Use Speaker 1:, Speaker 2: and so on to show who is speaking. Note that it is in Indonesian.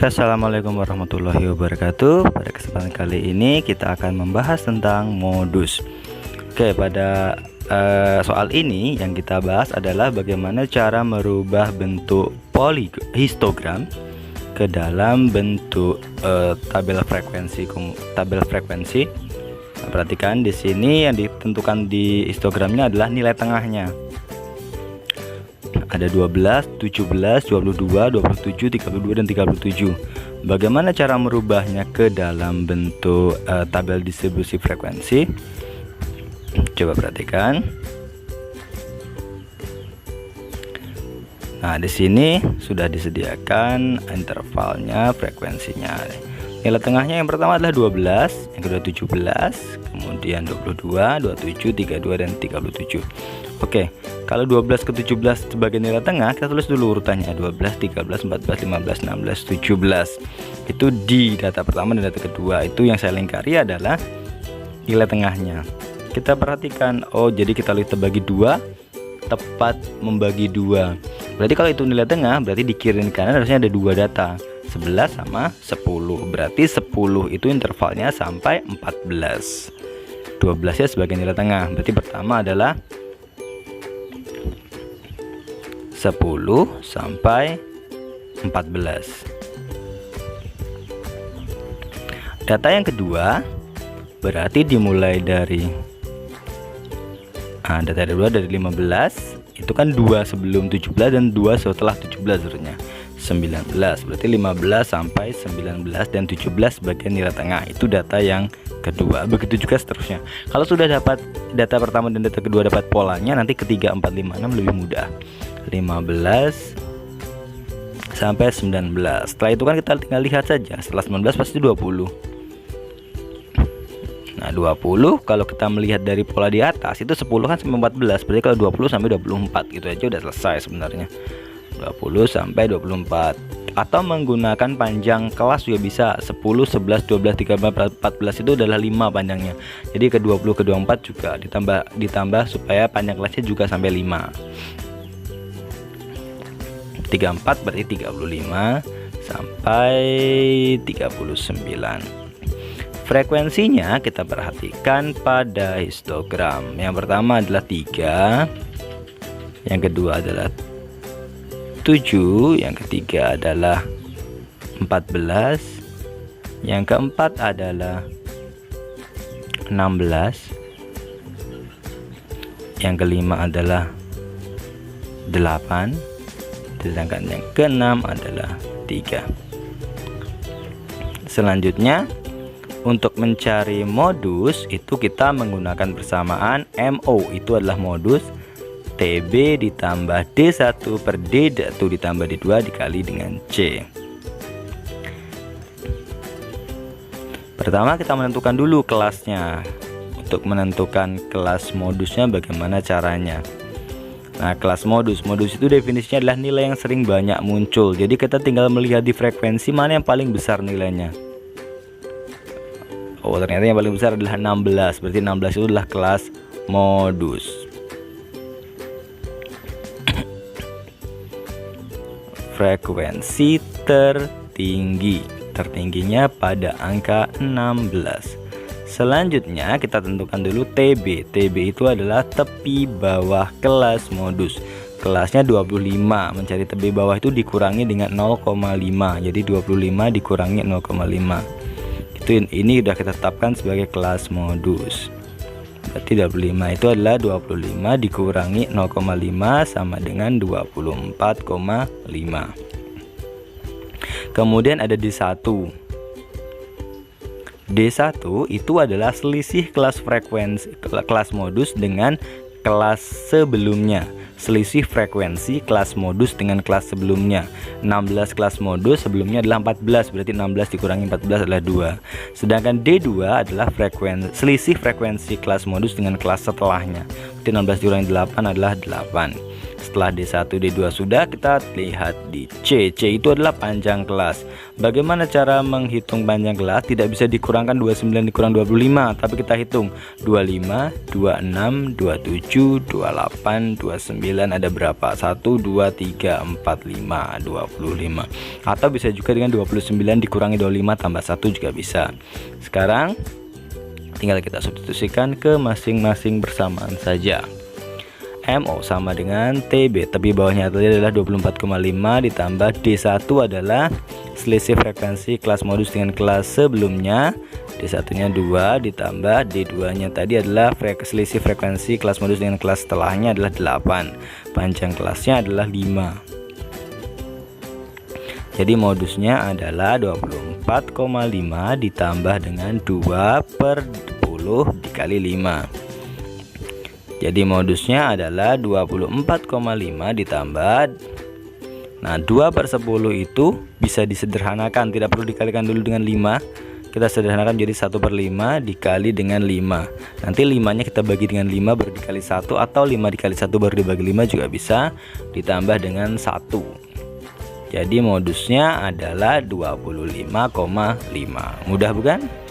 Speaker 1: Assalamualaikum warahmatullahi wabarakatuh. Pada kesempatan kali ini kita akan membahas tentang modus. Oke, pada soal ini yang kita bahas adalah bagaimana cara merubah bentuk histogram ke dalam bentuk tabel frekuensi. Nah, perhatikan di sini yang ditentukan di histogramnya adalah nilai tengahnya. Ada 12, 17, 22, 27, 32, dan 37. Bagaimana cara merubahnya ke dalam bentuk tabel distribusi frekuensi? Coba perhatikan. Nah, di sini sudah disediakan intervalnya, frekuensinya. Nilai tengahnya yang pertama adalah 12, yang kedua 17, kemudian 22, 27, 32, dan 37. Oke, kalau 12 ke 17 sebagai nilai tengah, kita tulis dulu urutannya 12, 13, 14, 15, 16, 17. Itu di data pertama dan data kedua. Itu yang saya lingkari adalah nilai tengahnya. Kita perhatikan, oh jadi kita lihat bagi 2, tepat membagi 2. Berarti kalau itu nilai tengah, berarti di kiri dan kanan harusnya ada 2 data, 11 sama 10. Berarti 10 itu intervalnya sampai 14. 12 ya sebagai nilai tengah. Berarti pertama adalah 10 sampai 14. Data yang kedua berarti dimulai dari data kedua dari 15, itu kan 2 sebelum 17 dan 2 setelah 17 sebenarnya 19. Berarti 15 sampai 19 dan 17 sebagai nilai tengah. Itu data yang kedua. Begitu juga seterusnya. Kalau sudah dapat data pertama dan data kedua dapat polanya, nanti ketiga, 4, 5, 6 lebih mudah. 15 sampai 19. Setelah itu kan kita tinggal lihat saja. Setelah 19 pasti 20. Nah, 20 kalau kita melihat dari pola di atas itu 10 kan sampai 14. Berarti kalau 20 sampai 24 gitu aja udah selesai sebenarnya. 20 sampai 24. Atau menggunakan panjang kelas juga bisa. 10, 11, 12, 13, 14 itu adalah 5 panjangnya. Jadi ke 20 ke 24 juga ditambah supaya panjang kelasnya juga sampai 5. 34 berarti 35 sampai 39. Frekuensinya kita perhatikan pada histogram. Yang pertama adalah 3, yang kedua adalah 7, yang ketiga adalah 14, yang keempat adalah 16, yang kelima adalah 8, sedangkan yang keenam adalah 3. Selanjutnya untuk mencari modus itu kita menggunakan persamaan MO, itu adalah modus TB ditambah D1 per D1 ditambah D2 dikali dengan C. Pertama kita menentukan dulu kelasnya. Untuk menentukan kelas modusnya bagaimana caranya? Nah, kelas modus itu definisinya adalah nilai yang sering banyak muncul. Jadi kita tinggal melihat di frekuensi mana yang paling besar nilainya. Oh, ternyata yang paling besar adalah 16. Berarti 16 itu adalah kelas modus. Frekuensi tertingginya pada angka 16. Selanjutnya kita tentukan dulu TB. TB itu adalah tepi bawah kelas modus. Kelasnya 25. Mencari tepi bawah itu dikurangi dengan 0,5. Jadi 25 dikurangi 0,5. Ini sudah kita tetapkan sebagai kelas modus. Berarti 25 itu adalah 25 dikurangi 0,5 sama dengan 24,5. Kemudian ada D1. D1 itu adalah selisih kelas modus dengan kelas sebelumnya. Selisih frekuensi kelas modus dengan kelas sebelumnya. 16 kelas modus sebelumnya adalah 14, berarti 16 dikurangi 14 adalah 2. Sedangkan D2 adalah selisih frekuensi kelas modus dengan kelas setelahnya. Berarti 16 dikurangi 8 adalah 8. Setelah D1, D2 sudah, kita lihat di C. C itu adalah panjang kelas. Bagaimana cara menghitung panjang kelas? Tidak bisa dikurangkan 29 dikurang 25, tapi kita hitung 25, 26, 27, 28, 29, ada berapa? 1, 2, 3, 4, 5, 25. Atau bisa juga dengan 29 dikurangi 25 tambah 1 juga bisa. Sekarang tinggal kita substitusikan ke masing-masing bersamaan saja. MO sama dengan TB, tapi bawahnya tadi adalah 24,5 ditambah D1 adalah selisih frekuensi kelas modus dengan kelas sebelumnya. D1 nya 2 ditambah D2 nya tadi adalah selisih frekuensi kelas modus dengan kelas setelahnya adalah 8. Panjang kelasnya adalah 5. Jadi modusnya adalah 24,5 ditambah dengan 2/10 dikali 5. Jadi modusnya adalah 24,5 ditambah, nah 2/10 itu bisa disederhanakan, tidak perlu dikalikan dulu dengan 5. Kita sederhanakan jadi 1/5 dikali dengan 5. Nanti 5 nya kita bagi dengan 5 baru dikali 1, atau 5 dikali 1 baru dibagi 5 juga bisa, ditambah dengan 1. Jadi modusnya adalah 25,5. Mudah bukan?